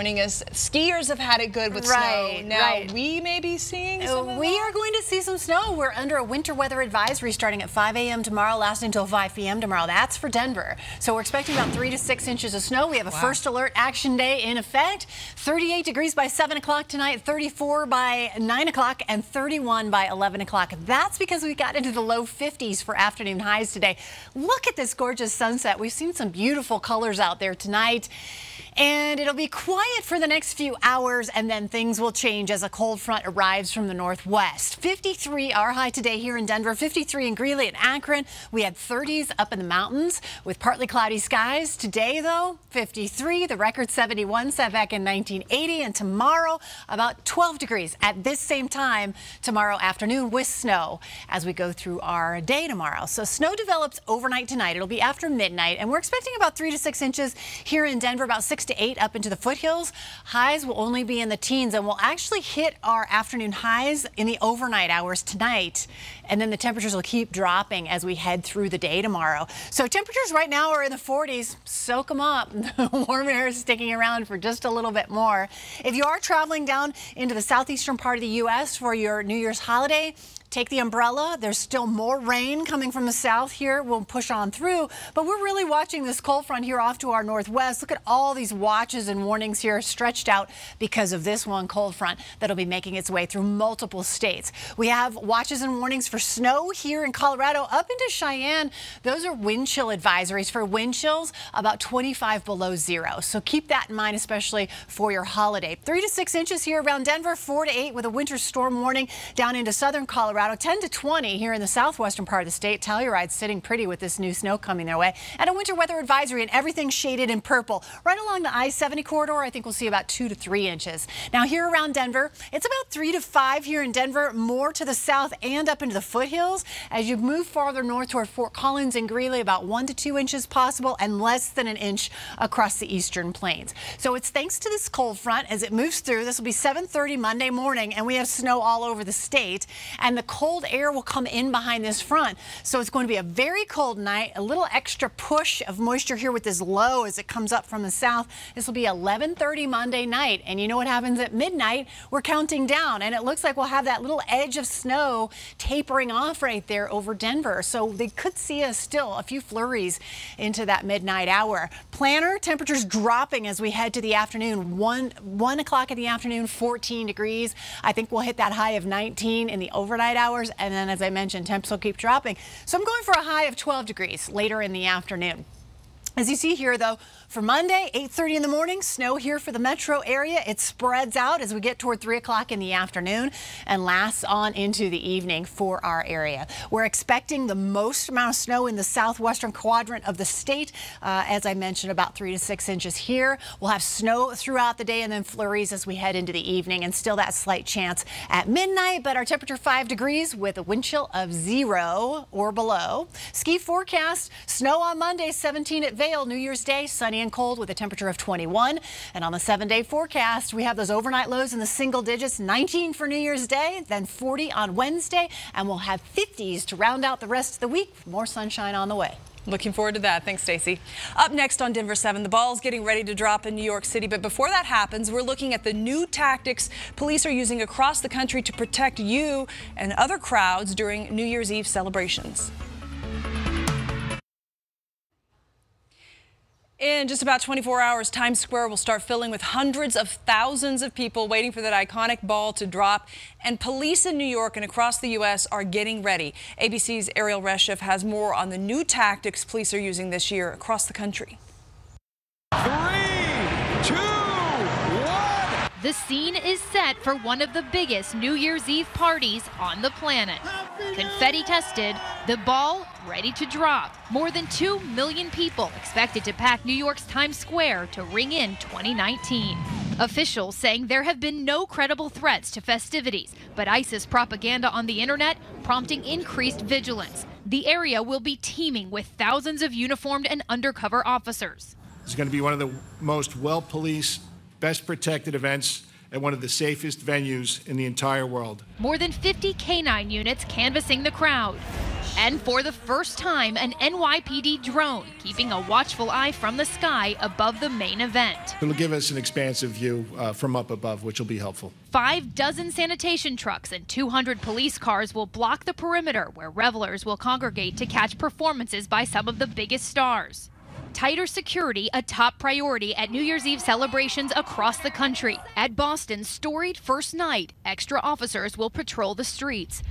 Warning us, skiers have had it good with snow. Now we may be seeing some of We are going to see some snow. We're under a winter weather advisory starting at 5 a.m. tomorrow, lasting until 5 p.m. tomorrow. That's for Denver. So we're expecting about 3 to 6 inches of snow. We have a first alert action day in effect. 38 degrees by 7 o'clock tonight, 34 by 9 o'clock, and 31 by 11 o'clock. That's because we got into the low 50s for afternoon highs today. Look at this gorgeous sunset. We've seen some beautiful colors out there tonight. And it'll be quiet for the next few hours, and then things will change as a cold front arrives from the northwest. 53 our high today here in Denver, 53 in Greeley and Akron. We had 30s up in the mountains with partly cloudy skies. Today, though, 53, the record 71 set back in 1980. And tomorrow, about 12 degrees at this same time tomorrow afternoon with snow as we go through our day tomorrow. So snow develops overnight tonight. It'll be after midnight, and we're expecting about 3 to 6 inches here in Denver, about 6 to 8 up into the foothills. Highs will only be in the teens, and we'll actually hit our afternoon highs in the overnight hours tonight. And then the temperatures will keep dropping as we head through the day tomorrow. So temperatures right now are in the 40s. Soak them up. The warm air is sticking around for just a little bit more. If you are traveling down into the southeastern part of the U.S. for your New Year's holiday, take the umbrella. There's still more rain coming from the south here. We'll push on through, but we're really watching this cold front here off to our northwest. Look at all these watches and warnings here stretched out because of this one cold front that'll be making its way through multiple states. We have watches and warnings for snow here in Colorado up into Cheyenne. Those are wind chill advisories for wind chills about 25 below zero. So keep that in mind, especially for your holiday. 3 to 6 inches here around Denver, 4 to 8 with a winter storm warning down into southern Colorado. 10 to 20 here in the southwestern part of the state. Telluride's sitting pretty with this new snow coming their way. And a winter weather advisory, and everything shaded in purple. Right along the I-70 corridor, I think we'll see about 2 to 3 inches. Now here around Denver, it's about 3 to 5 here in Denver, more to the south and up into the foothills. As you move farther north toward Fort Collins and Greeley, about 1 to 2 inches possible, and less than an inch across the eastern plains. So it's thanks to this cold front as it moves through. This will be 7:30 Monday morning, and we have snow all over the state. And the cold air will come in behind this front. So it's going to be a very cold night, a little extra push of moisture here with this low as it comes up from the south. This will be 11:30 Monday night. And you know what happens at midnight? We're counting down, and it looks like we'll have that little edge of snow tapering off right there over Denver. So they could see still a few flurries into that midnight hour. Planner temperatures dropping as we head to the afternoon. 1 o'clock in the afternoon, 14 degrees. I think we'll hit that high of 19 in the overnight hours. And then, as I mentioned, temps will keep dropping. So I'm going for a high of 12 degrees later in the afternoon. As you see here, though, for Monday, 8:30 in the morning, snow here for the metro area. It spreads out as we get toward 3 o'clock in the afternoon and lasts on into the evening for our area. We're expecting the most amount of snow in the southwestern quadrant of the state. As I mentioned, about 3 to 6 inches here. We'll have snow throughout the day and then flurries as we head into the evening, and still that slight chance at midnight. But our temperature 5 degrees with a wind chill of 0 or below. Ski forecast, snow on Monday, 17 at Vail. New Year's Day, sunny and cold with a temperature of 21. And on the 7-day forecast, we have those overnight lows in the single digits, 19 for New Year's Day, then 40 on Wednesday, and we'll have 50s to round out the rest of the week. More sunshine on the way. Looking forward to that. Thanks, Stacey. Up next on Denver 7, the ball's getting ready to drop in New York City. But before that happens, we're looking at the new tactics police are using across the country to protect you and other crowds during New Year's Eve celebrations. In just about 24 hours, Times Square will start filling with hundreds of thousands of people waiting for that iconic ball to drop. And police in New York and across the U.S. are getting ready. ABC's Ariel Reshef has more on the new tactics police are using this year across the country. 3, 2, 1. The scene is set for one of the biggest New Year's Eve parties on the planet. Confetti tested, the ball ready to drop. More than 2 million people expected to pack New York's Times Square to ring in 2019. Officials saying there have been no credible threats to festivities, but ISIS propaganda on the internet prompting increased vigilance. The area will be teeming with thousands of uniformed and undercover officers. It's going to be one of the most well-policed, best protected events at one of the safest venues in the entire world. More than 50 canine units canvassing the crowd. And for the first time, an NYPD drone keeping a watchful eye from the sky above the main event. It'll give us an expansive view from up above, which will be helpful. 5 dozen sanitation trucks and 200 police cars will block the perimeter where revelers will congregate to catch performances by some of the biggest stars. Tighter security, a top priority at New Year's Eve celebrations across the country. At Boston's storied first night, extra officers will patrol the streets.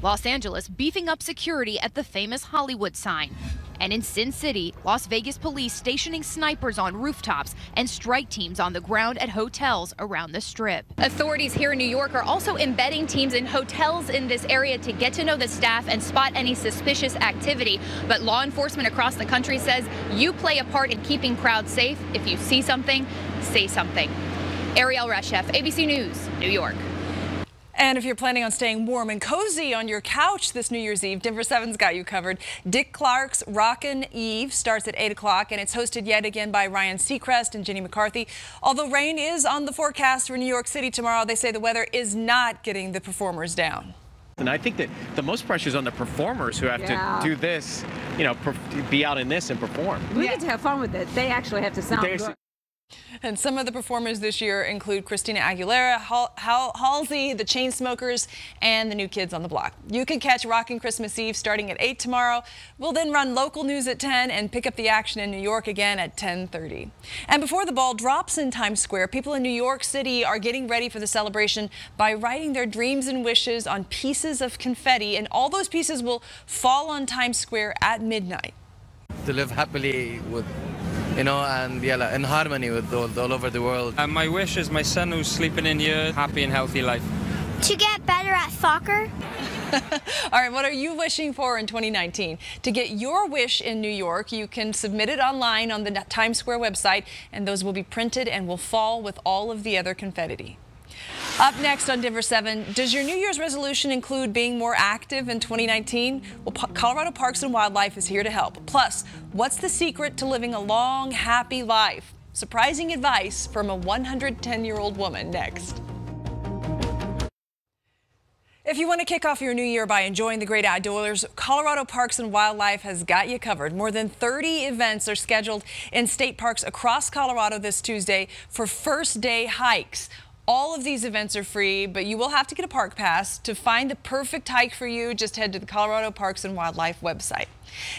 Los Angeles beefing up security at the famous Hollywood sign. And in Sin City, Las Vegas police stationing snipers on rooftops and strike teams on the ground at hotels around the Strip. Authorities here in New York are also embedding teams in hotels in this area to get to know the staff and spot any suspicious activity. But law enforcement across the country says you play a part in keeping crowds safe. If you see something, say something. Ariel Reshef, ABC News, New York. And if you're planning on staying warm and cozy on your couch this New Year's Eve, Denver 7's got you covered. Dick Clark's Rockin' Eve starts at 8 o'clock, and it's hosted yet again by Ryan Seacrest and Jenny McCarthy. Although rain is on the forecast for New York City tomorrow, they say the weather is not getting the performers down. And I think that the most pressure is on the performers who have to do this, you know, be out in this and perform. We get to have fun with it. They actually have to sound good. And some of the performers this year include Christina Aguilera, Halsey, the Chainsmokers, and the New Kids on the Block. You can catch Rockin' Christmas Eve starting at 8 tomorrow. We'll then run local news at 10 and pick up the action in New York again at 10:30. And before the ball drops in Times Square, people in New York City are getting ready for the celebration by writing their dreams and wishes on pieces of confetti, and all those pieces will fall on Times Square at midnight. To live happily with, you know, and yeah, in harmony with all over the world. My wish is my son who's sleeping in here, happy and healthy life. To get better at soccer. All right, what are you wishing for in 2019? To get your wish in New York, you can submit it online on the Times Square website, and those will be printed and will fall with all of the other confetti. Up next on Denver 7, does your New Year's resolution include being more active in 2019? Well, Colorado Parks and Wildlife is here to help. Plus, what's the secret to living a long, happy life? Surprising advice from a 110-year-old woman next. If you want to kick off your new year by enjoying the great outdoors, Colorado Parks and Wildlife has got you covered. More than 30 events are scheduled in state parks across Colorado this Tuesday for first-day hikes. All of these events are free, but you will have to get a park pass. To find the perfect hike for you, just head to the Colorado Parks and Wildlife website.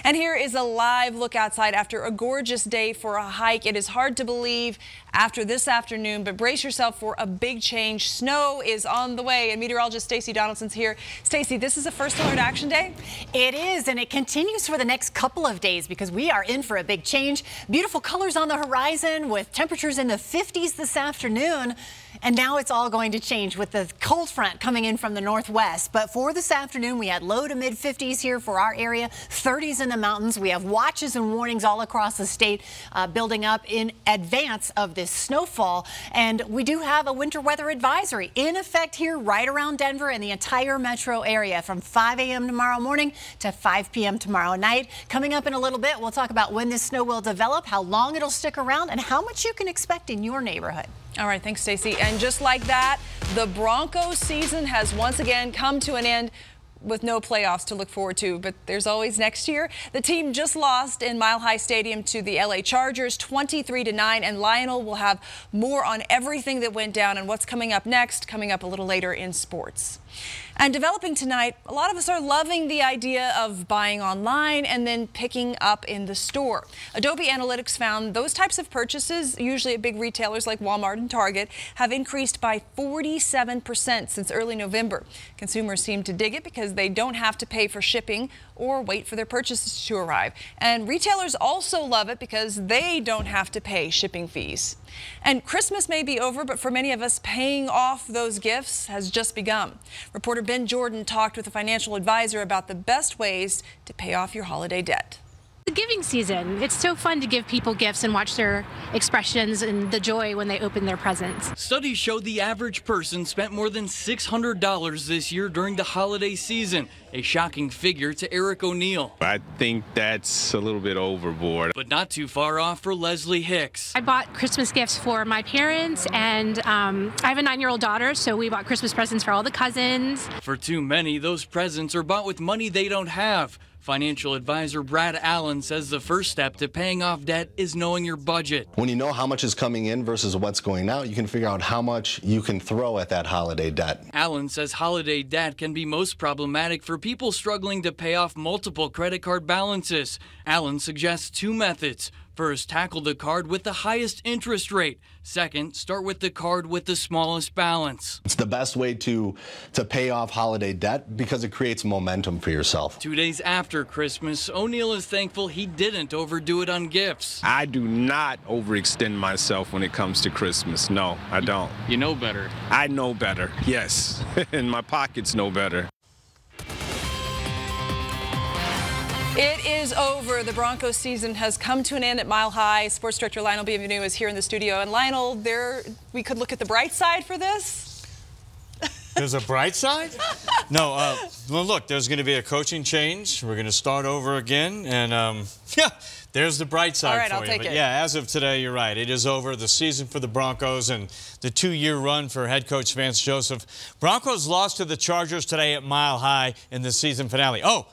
And here is a live look outside after a gorgeous day for a hike. It is hard to believe after this afternoon, but brace yourself for a big change. Snow is on the way, and meteorologist Stacey Donaldson's here. Stacey, this is a first alert action day? It is, and it continues for the next couple of days because we are in for a big change. Beautiful colors on the horizon with temperatures in the 50s this afternoon. And now it's all going to change with the cold front coming in from the northwest. But for this afternoon, we had low to mid 50s here for our area, 30s in the mountains. We have watches and warnings all across the state building up in advance of this snowfall. And we do have a winter weather advisory in effect here right around Denver and the entire metro area from 5 a.m. tomorrow morning to 5 p.m. tomorrow night. Coming up in a little bit, we'll talk about when this snow will develop, how long it'll stick around, and how much you can expect in your neighborhood. All right, thanks, Stacey. And just like that, the Broncos season has once again come to an end with no playoffs to look forward to, but there's always next year. The team just lost in Mile High Stadium to the LA Chargers 23-9, and Lionel will have more on everything that went down and what's coming up next, coming up a little later in sports. And developing tonight, a lot of us are loving the idea of buying online and then picking up in the store. Adobe Analytics found those types of purchases, usually at big retailers like Walmart and Target, have increased by 47% since early November. Consumers seem to dig it because they don't have to pay for shipping or wait for their purchases to arrive. And retailers also love it because they don't have to pay shipping fees. And Christmas may be over, but for many of us, paying off those gifts has just begun. Reporter Ben Jordan talked with a financial advisor about the best ways to pay off your holiday debt. The giving season. It's so fun to give people gifts and watch their expressions and the joy when they open their presents. Studies show the average person spent more than $600 this year during the holiday season. a shocking figure to Eric O'Neill. I think that's a little bit overboard. But not too far off for Leslie Hicks. I bought Christmas gifts for my parents, and I have a 9-year-old daughter, so we bought Christmas presents for all the cousins. For too many, those presents are bought with money they don't have. Financial advisor Brad Allen says the first step to paying off debt is knowing your budget. When you know how much is coming in versus what's going out, you can figure out how much you can throw at that holiday debt. Allen says holiday debt can be most problematic for people struggling to pay off multiple credit card balances. Allen suggests 2 methods. First, tackle the card with the highest interest rate. Second, start with the card with the smallest balance. It's the best way to pay off holiday debt because it creates momentum for yourself. 2 days after Christmas, O'Neill is thankful he didn't overdo it on gifts. I do not overextend myself when it comes to Christmas. No, I don't. You know better. I know better, yes. And my pockets know better. It is over. The Broncos season has come to an end at Mile High. Sports director Lionel Bienvenu is here in the studio. And Lionel, we could look at the bright side for this. There's a bright side? No, well, look, there's going to be a coaching change. We're going to start over again. And, yeah, there's the bright side. All right, for I'll you. take But it. yeah, as of today, you're right. It is over. The season for the Broncos and the 2-year run for head coach Vance Joseph. Broncos lost to the Chargers today at Mile High in the season finale. Oh,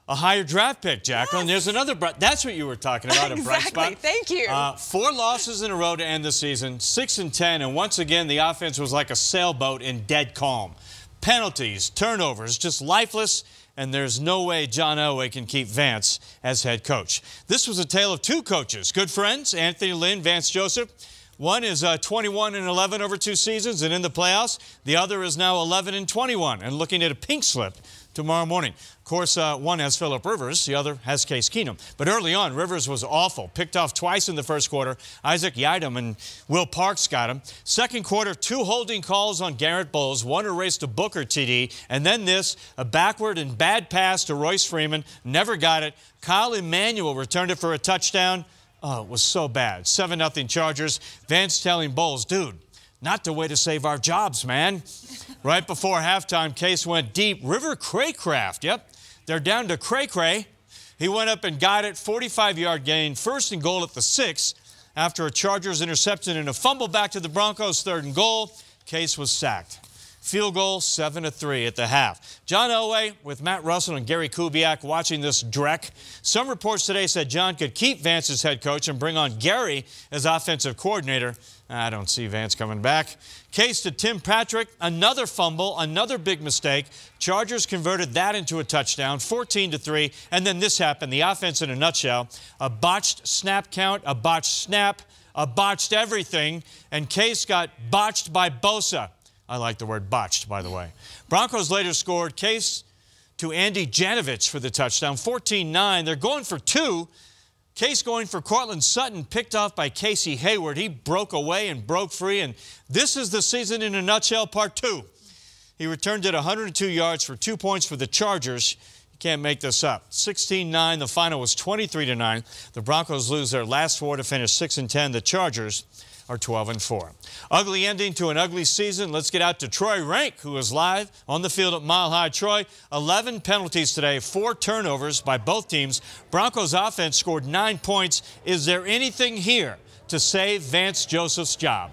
a higher draft pick, Jacqueline. Yes. There's another bright. That's what you were talking about, a bright spot. Exactly. Thank you. 4 losses in a row to end the season, 6-10, and once again, the offense was like a sailboat in dead calm. Penalties, turnovers, just lifeless, and there's no way John Elway can keep Vance as head coach. This was a tale of 2 coaches, good friends, Anthony Lynn, Vance Joseph. One is 21-11 over 2 seasons and in the playoffs. The other is now 11-21 and looking at a pink slip tomorrow morning. Of course, one has Phillip Rivers, the other has Case Keenum. But early on, Rivers was awful. Picked off twice in the first quarter. Isaac Yiadom and Will Parks got him. Second quarter, 2 holding calls on Garrett Bowles. One erased a Booker TD. And then this, a backward and bad pass to Royce Freeman. Never got it. Kyle Emanuel returned it for a touchdown. Oh, it was so bad. 7-0 Chargers. Vance telling Bowles, dude, not the way to save our jobs, man. Right before halftime, Case went deep. River Craycraft, yep. They're down to Cray. He went up and got it. 45-yard gain. First and goal at the 6 after a Chargers interception and a fumble back to the Broncos. 3rd and goal. Case was sacked. Field goal, 7-3 at the half. John Elway with Matt Russell and Gary Kubiak watching this dreck. Some reports today said John could keep Vance as head coach and bring on Gary as offensive coordinator. I don't see Vance coming back. Case to Tim Patrick, another fumble, another big mistake. Chargers converted that into a touchdown, 14-3. And then this happened, the offense in a nutshell. A botched snap count, a botched snap, a botched everything. And Case got botched by Bosa. I like the word botched, by the way. Broncos later scored Case to Andy Janovich for the touchdown, 14-9. They're going for 2. Case going for Cortland Sutton, picked off by Casey Hayward. He broke away and broke free, and this is the season in a nutshell, part 2. He returned it 102 yards for 2 points for the Chargers. You can't make this up. 16-9. The final was 23-9. The Broncos lose their last 4 to finish 6-10. The Chargers are 12-4. Ugly ending to an ugly season. Let's get out to Troy Rank, who is live on the field at Mile High. Troy, 11 penalties today, 4 turnovers by both teams. Broncos offense scored 9 points. Is there anything here to save Vance Joseph's job?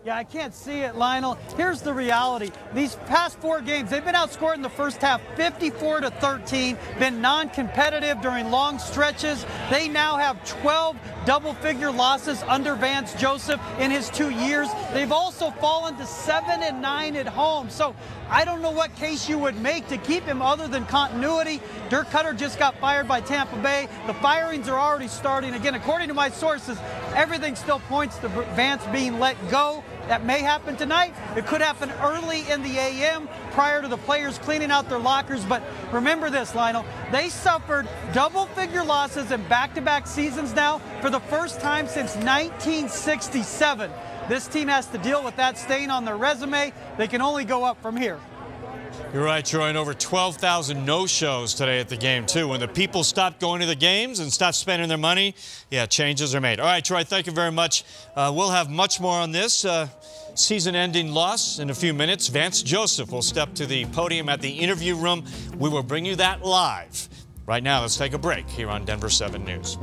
Yeah, I can't see it, Lionel. Here's the reality. These past 4 games, they've been outscored in the first half 54-13, been non-competitive during long stretches. They now have 12 double-figure losses under Vance Joseph in his 2 years. They've also fallen to 7-9 at home. So I don't know what case you would make to keep him other than continuity. Dirk Cutter just got fired by Tampa Bay. The firings are already starting. Again, according to my sources, everything still points to Vance being let go. That may happen tonight. It could happen early in the AM prior to the players cleaning out their lockers. But remember this, Lionel. They suffered double-figure losses in back-to-back seasons now for the first time since 1967. This team has to deal with that stain on their resume. They can only go up from here. You're right, Troy, and over 12,000 no-shows today at the game, too. When the people stop going to the games and stop spending their money, yeah, changes are made. All right, Troy, thank you very much. We'll have much more on this season-ending loss in a few minutes. Vance Joseph will step to the podium at the interview room. We will bring you that live. Right now, let's take a break here on Denver 7 News.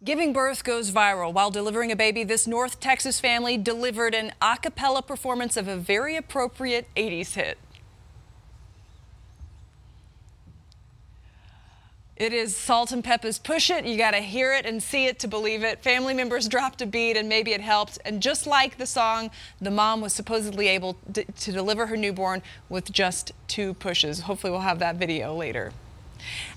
Giving birth goes viral. While delivering a baby, this North Texas family delivered an a cappella performance of a very appropriate 80s hit. It is Salt and Peppa's Push It. You got to hear it and see it to believe it. Family members dropped a beat and maybe it helped. And just like the song, the mom was supposedly able to deliver her newborn with just 2 pushes. Hopefully we'll have that video later.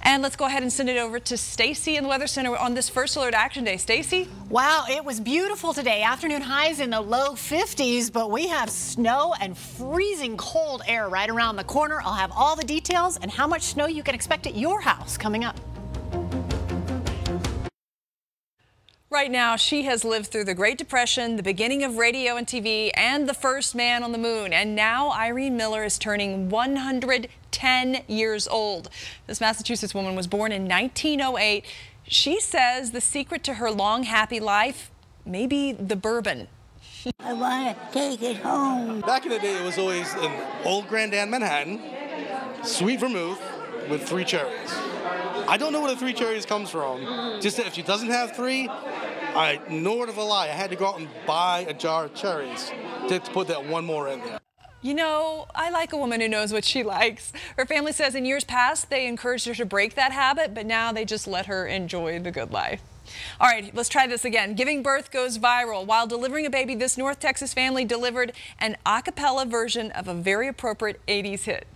And let's go ahead and send it over to Stacey in the Weather Center on this First Alert Action Day. Stacey? Wow, it was beautiful today. Afternoon highs in the low 50s, but we have snow and freezing cold air right around the corner. I'll have all the details and how much snow you can expect at your house coming up. Right now, she has lived through the Great Depression, the beginning of radio and TV, and the first man on the moon. And now Irene Miller is turning 110 years old. This Massachusetts woman was born in 1908. She says the secret to her long, happy life may be the bourbon. I want to take it home. Back in the day, it was always an old Grandad Manhattan, sweet vermouth with 3 cherries. I don't know where the 3 cherries comes from. Just that if she doesn't have 3, no word of a lie, I had to go out and buy a jar of cherries to put that 1 more in there. You know, I like a woman who knows what she likes. Her family says in years past, they encouraged her to break that habit, but now they just let her enjoy the good life. All right, let's try this again. Giving birth goes viral. While delivering a baby, this North Texas family delivered an a cappella version of a very appropriate 80s hit.